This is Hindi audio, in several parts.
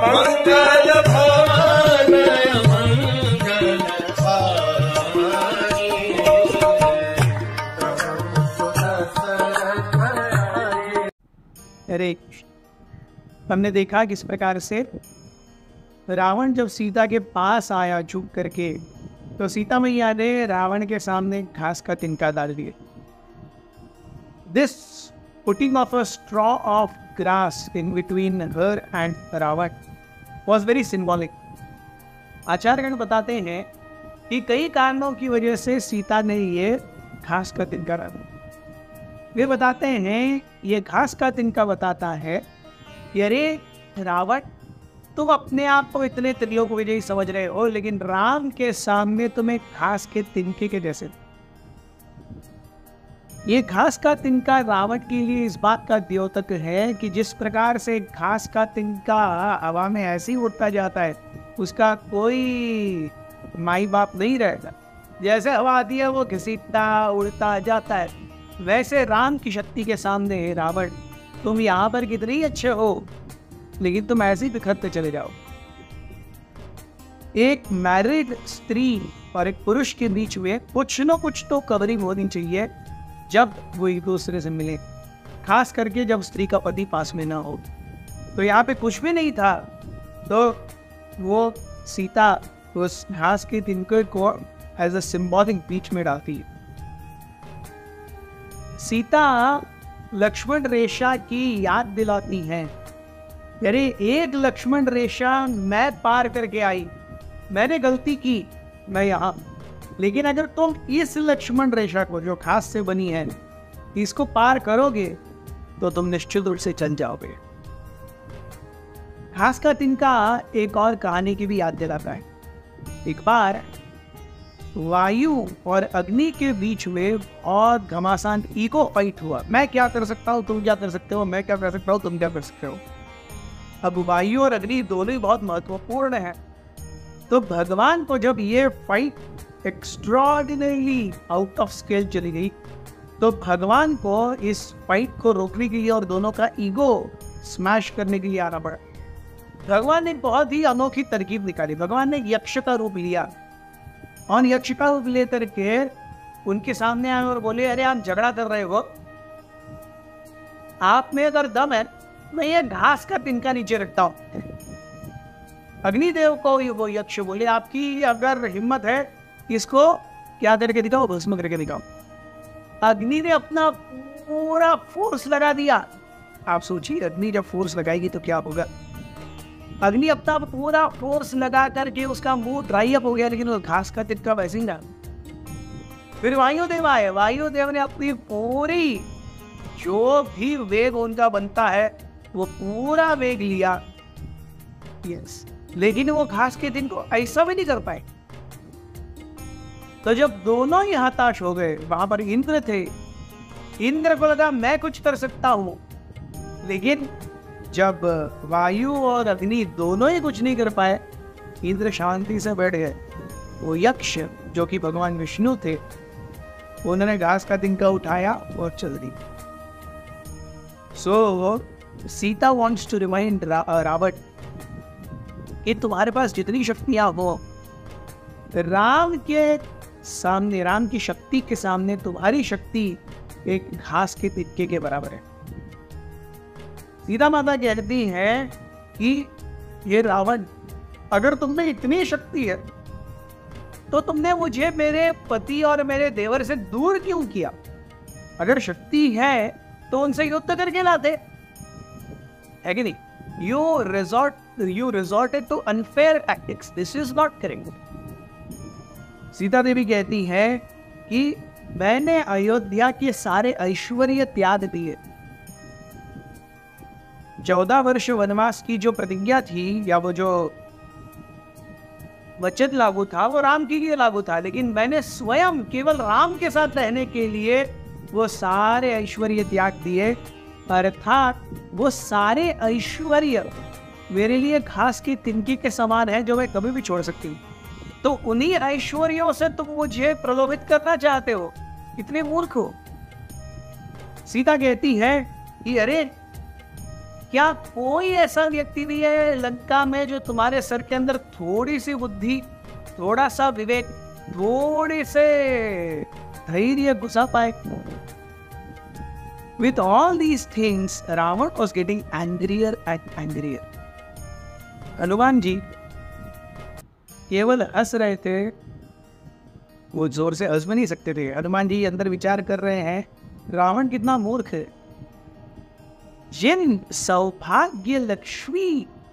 मंगल भवन अरे हमने देखा किस प्रकार से रावण जब सीता के पास आया झुक करके, तो सीता मैया ने रावण के सामने घास का तिनका डाल दिया। This putting of a straw of grass in between her and Ravan was very symbolic. आचार्यगण बताते हैं कि कई कारणों की वजह से सीता ने ये घास का तिनका डाला। वे बताते हैं ये घास का तिनका बताता है कि अरे रावण, तुम अपने आप को इतने त्रिलोक विजयी समझ रहे हो, लेकिन राम के सामने तुम्हें घास के तिनके के जैसे। ये घास का तिनका रावण के लिए इस बात का द्योतक है कि जिस प्रकार से घास का तिनका हवा में ऐसे ही उड़ता जाता है, उसका कोई माई बाप नहीं रहेगा। जैसे हवा आती है वो घसीटता उड़ता जाता है, वैसे राम की शक्ति के सामने रावण, तुम यहाँ पर कितने ही अच्छे हो, लेकिन तुम ऐसे ही बिखरते चले जाओ। एक मैरिड स्त्री और एक पुरुष के बीच में कुछ न कुछ तो कवरिंग होनी चाहिए जब वो एक दूसरे से मिले, खास करके जब स्त्री का पति पास में ना हो। तो यहाँ पे कुछ भी नहीं था, तो वो सीता उस घास के तिनके को एज अ सिंबॉलिक बीच में डालती है। सीता लक्ष्मण रेखा की याद दिलाती है, अरे एक लक्ष्मण रेखा मैं पार करके आई, मैंने गलती की, मैं यहाँ, लेकिन अगर तुम इस लक्ष्मण रेखा को जो घास से बनी है इसको पार करोगे तो तुम निश्चित रूप से चल जाओगे। घास का तिनका एक और कहानी की भी याद दिलाता है। एक बार वायु और अग्नि के बीच में बहुत घमासान ईगो फाइट हुआ। मैं क्या कर सकता हूँ, तुम क्या कर सकते हो, मैं क्या कर सकता हूँ, तुम क्या कर सकते हो। अब वायु और अग्नि दोनों ही बहुत महत्वपूर्ण है। तो भगवान को जब ये फाइट एक्स्ट्रॉर्डिनरीली आउट ऑफ स्केल चली गई, तो भगवान को इस फाइट को रोकने के लिए और दोनों का ईगो स्मैश करने के लिए आना पड़ा। भगवान ने बहुत ही अनोखी तरकीब निकाली। भगवान ने यक्ष का रूप लिया और यक्ष का रूप लेकर के उनके सामने आए और बोले, अरे आप झगड़ा कर रहे हो, आप में अगर दम है मैं ये घास का तिनका नीचे रखता हूं। अग्निदेव को वो यक्ष बोले, आपकी अगर हिम्मत है इसको क्या करके दिखाओ, भस्म करके दिखाओ। अग्नि ने अपना पूरा फोर्स लगा दिया। आप सोचिए अग्नि जब फोर्स लगाएगी तो क्या होगा। अग्नि अपना पूरा फोर्स लगा करके उसका मुंह ड्राई अप हो गया, लेकिन वो घास का तिनका वैसे ही रहा। फिर वायुदेव आए। वायुदेव ने अपनी पूरी जो भी वेग उनका बनता है वो पूरा वेग लिया, यस, लेकिन वो घास के दिन को ऐसा भी नहीं कर पाए। तो जब दोनों ही हताश हो गए, वहां पर इंद्र थे। इंद्र को लगा मैं कुछ कर सकता हूं, लेकिन जब वायु और अग्नि दोनों ही कुछ नहीं कर पाए, इंद्र शांति से बैठ गए। वो यक्ष जो कि भगवान विष्णु थे, उन्होंने घास का तिनका उठाया और चल दी। So Sita wants to remind Ravan कि तुम्हारे पास जितनी शक्तियां हो, राम के सामने, राम की शक्ति के सामने तुम्हारी शक्ति एक घास के तिनके के बराबर है। सीता माता कहती है कि ये रावण, अगर तुम में इतनी शक्ति है तो तुमने मुझे मेरे पति और मेरे देवर से दूर क्यों किया। अगर शक्ति है तो उनसे युद्ध करके लाते, है कि नहीं। You resorted to unfair tactics. This is not correct. Sita Devi कहती है कि मैंने अयोध्या के सारे ऐश्वर्य त्याग दिए। 14 वर्ष वनवास की जो प्रतिज्ञा थी या वो जो वचन लागू था वो राम के लिए लागू था, लेकिन मैंने स्वयं केवल राम के साथ रहने के लिए वो सारे ऐश्वर्य त्याग दिए। अर्थात वो सारे ऐश्वर्य मेरे लिए घास की तिनकी के समान है जो मैं कभी भी छोड़ सकती हूँ। तो उन्हीं ऐश्वर्यों से तुम मुझे प्रलोभित करना चाहते हो, इतने मूर्ख हो। सीता कहती है कि अरे क्या कोई ऐसा व्यक्ति नहीं है लंका में जो तुम्हारे सर के अंदर थोड़ी सी बुद्धि, थोड़ा सा विवेक, थोड़े से धैर्य घुसा पाए? With all these things, Ravan was getting angrier and angrier. Hanuman ji केवल हंस रहे थे, वो जोर से हंस भी नहीं सकते थे। हनुमान जी अंदर विचार कर रहे हैं, रावण कितना मूर्ख है। जिन सौभाग्य लक्ष्मी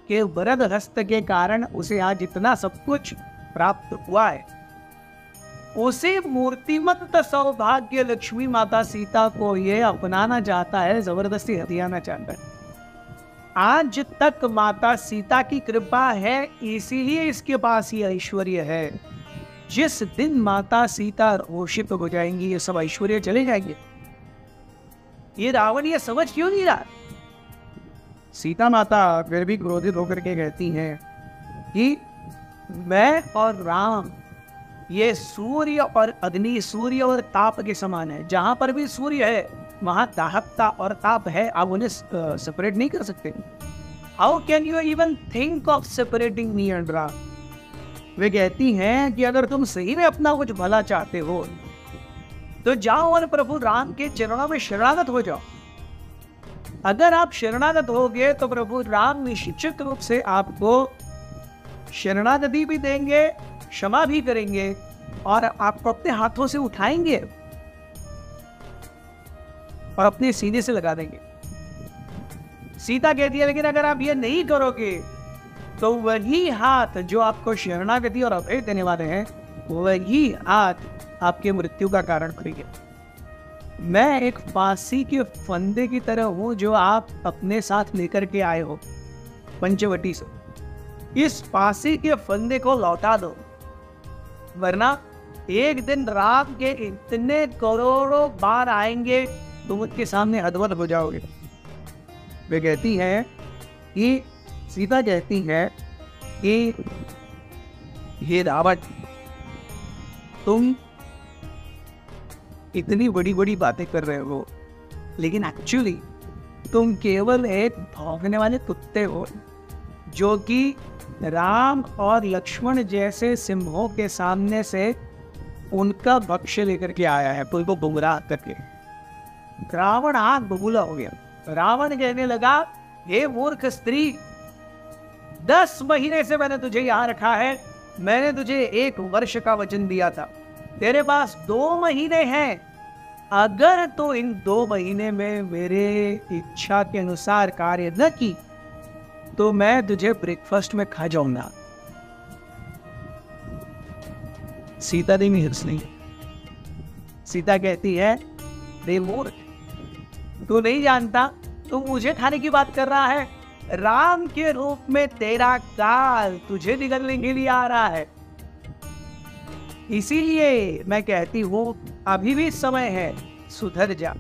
के वरद हस्त के कारण उसे आज इतना सब कुछ प्राप्त हुआ है, उसे मूर्तिमंत सौभाग्य लक्ष्मी माता सीता को ये अपनाना चाहता है, जबरदस्ती हथियाना चाहता है। आज तक माता सीता की कृपा है, इसीलिए इसके पास ये ऐश्वर्य है। जिस दिन माता सीता रोषित हो जाएंगी, ये सब ऐश्वर्य चले जाएंगे। ये रावण ये समझ क्यों नहीं रहा? सीता माता फिर भी क्रोधित होकर के कहती हैं कि मैं और राम ये सूर्य और अग्नि, सूर्य और ताप के समान है। जहां पर भी सूर्य है वहां दाहकता और ताप है, आप उन्हें सेपरेट नहीं कर सकते। How can you even think of separating me and Ram? वे कहती हैं कि अगर तुम सही में अपना कुछ भला चाहते हो तो जाओ और प्रभु राम के चरणों में शरणागत हो जाओ। अगर आप शरणागत होगे तो प्रभु राम निश्चित रूप से आपको शरणागति भी देंगे, क्षमा भी करेंगे और आपको अपने हाथों से उठाएंगे और अपने सीने से लगा देंगे। सीता कहती है लेकिन अगर आप ये नहीं करोगे तो वही हाथ जो आपको शरणागति और अभय देने वाले हैं, वही हाथ आपके मृत्यु का कारण करेंगे। मैं एक फांसी के फंदे की तरह हूं जो आप अपने साथ लेकर के आए हो पंचवटी से। इस फांसी के फंदे को लौटा दो, वरना एक दिन राम के इतने करोड़ों बार आएंगे तुम उसके सामने हदवद हो जाओगे। वे कहती है कि सीता कहती है कि हे रावण, तुम इतनी बड़ी बड़ी बातें कर रहे हो, लेकिन एक्चुअली तुम केवल एक भौंकने वाले कुत्ते हो जो कि राम और लक्ष्मण जैसे सिंहों के सामने से उनका भक्ष्य लेकर के आया है, तुमको गुमराह करके। रावण आग बबूला हो गया। रावण कहने लगा, हे मूर्ख स्त्री, 10 महीने से मैंने तुझे यहाँ रखा है। मैंने तुझे 1 वर्ष का वचन दिया था, तेरे पास 2 महीने हैं। अगर तो इन 2 महीने में मेरे इच्छा के अनुसार कार्य न की तो मैं तुझे ब्रेकफास्ट में खा जाऊंगा। सीता देवी हंस नहीं। सीता कहती है, रे मूर्ख, तू नहीं जानता, तू मुझे खाने की बात कर रहा है। राम के रूप में तेरा काल तुझे निगलने के लिए आ रहा है। इसीलिए मैं कहती हूँ अभी भी समय है, सुधर जा।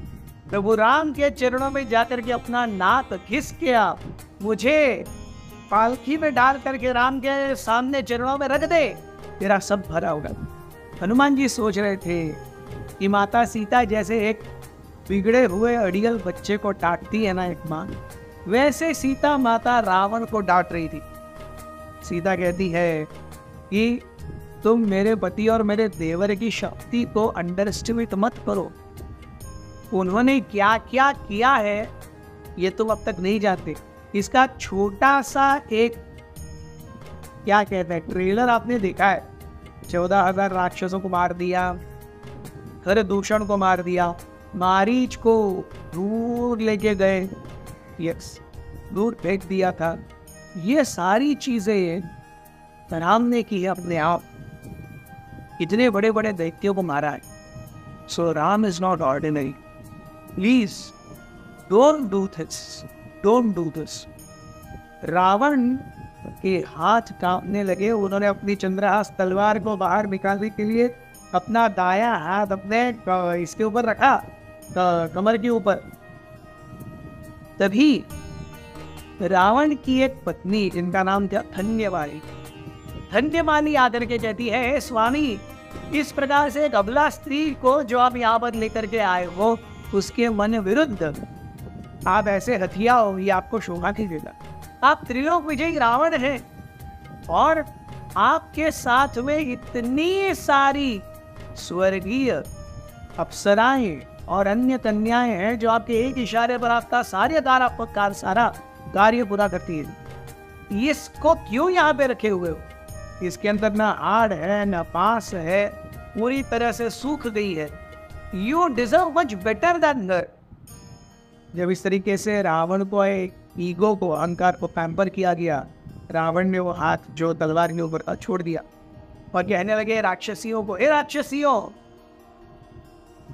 प्रभु राम के चरणों में जाकर के अपना नाक घिस के आ, मुझे पालकी में डाल करके राम के सामने चरणों में रख दे, तेरा सब भरा होगा। हनुमान जी सोच रहे थे कि माता सीता जैसे एक बिगड़े हुए अड़ियल बच्चे को डांटती है ना एक माँ, वैसे सीता माता रावण को डांट रही थी। सीता कहती है कि तुम मेरे पति और मेरे देवर की शक्ति को अंडरएस्टिमेट मत करो। उन्होंने क्या क्या किया है ये तुम अब तक नहीं जानते। इसका छोटा सा एक क्या कहते हैं ट्रेलर आपने देखा है। 14,000 राक्षसों को मार दिया, खरदूषण को मार दिया, मारीच को दूर लेके गए, यस दूर फेंक दिया था। ये सारी चीजें राम ने की है अपने आप। इतने बड़े बड़े दैत्यों को मारा है। So Ram is not ordinary. Please don't do this, don't do this. Ravan के हाथ कांपने लगे। उन्होंने अपनी चंद्रहास तलवार को बाहर निकालने के लिए अपना दायां हाथ अपने इसके ऊपर रखा, कमर के ऊपर। तभी रावण की एक पत्नी जिनका नाम था धन्यवाली, धन्यवाली आकर के कहती है, स्वामी, इस प्रकार से एक अबला स्त्री को जो आप यहाँ पर लेकर के आए हो, उसके मन विरुद्ध आप ऐसे हथिया हो, ये आपको शोभा नहीं देता। आप त्रिलोक विजयी रावण हैं और आपके साथ में इतनी सारी स्वर्गीय अप्सराएं और अन्य कन्याएं हैं जो आपके एक इशारे पर आपका सारा कार्य पूरा करती है। इसको क्यों यहाँ पे रखे हुए हो? इसके अंदर ना आड़ है ना पास है, पूरी तरह से सूख गई है। You deserve much better than her. जब इस तरीके से रावण को एक ईगो को, अहंकार को पैम्पर किया गया, रावण ने वो हाथ जो तलवार के ऊपर था छोड़ दिया और कहने लगे राक्षसियों को, हे राक्षसियों,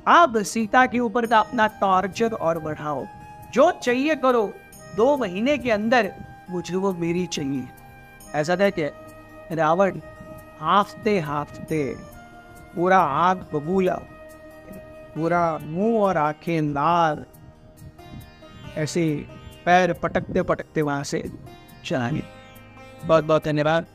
अब सीता के ऊपर का अपना टॉर्चर और बढ़ाओ, जो चाहिए करो, 2 महीने के अंदर मुझे वो मेरी चाहिए। ऐसा था कि रावण हाफते हाफते पूरा आग बबूला, पूरा मुंह और आंखें लाल, ऐसे पैर पटकते पटकते वहां से चला गया। बहुत बहुत धन्यवाद।